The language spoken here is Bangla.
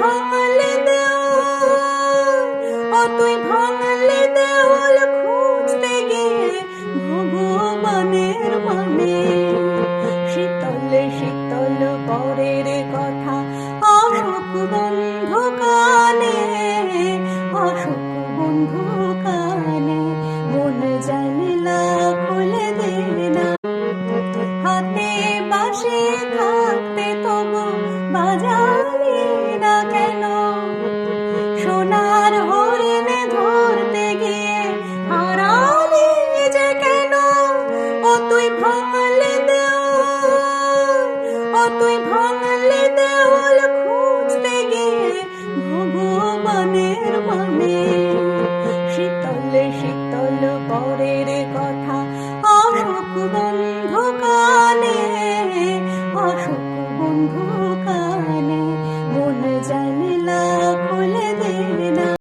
ভাঙলে দেওয়াল, ও তুই ভাঙলে দেওয়াল খুঁজতে গিয়ে ভগবানের মানে। শীতল শীতল পরের কথা আসুক বন্ধু কানে, আসুক বন্ধু কানে, মন জানলা খুলে দে না। হাতে বাঁশি থাকতে তবু বাজালি না কেন? সোনার হরিণ ধরতে গিয়ে হারালি যে কেন? ও তুই ভাঙলে দেওয়াল, ও তুই ভাঙলে দেওয়াল খুঁজতে গিয়ে ভগবানের মানে। শীতল শীতল পরের কথা আসুক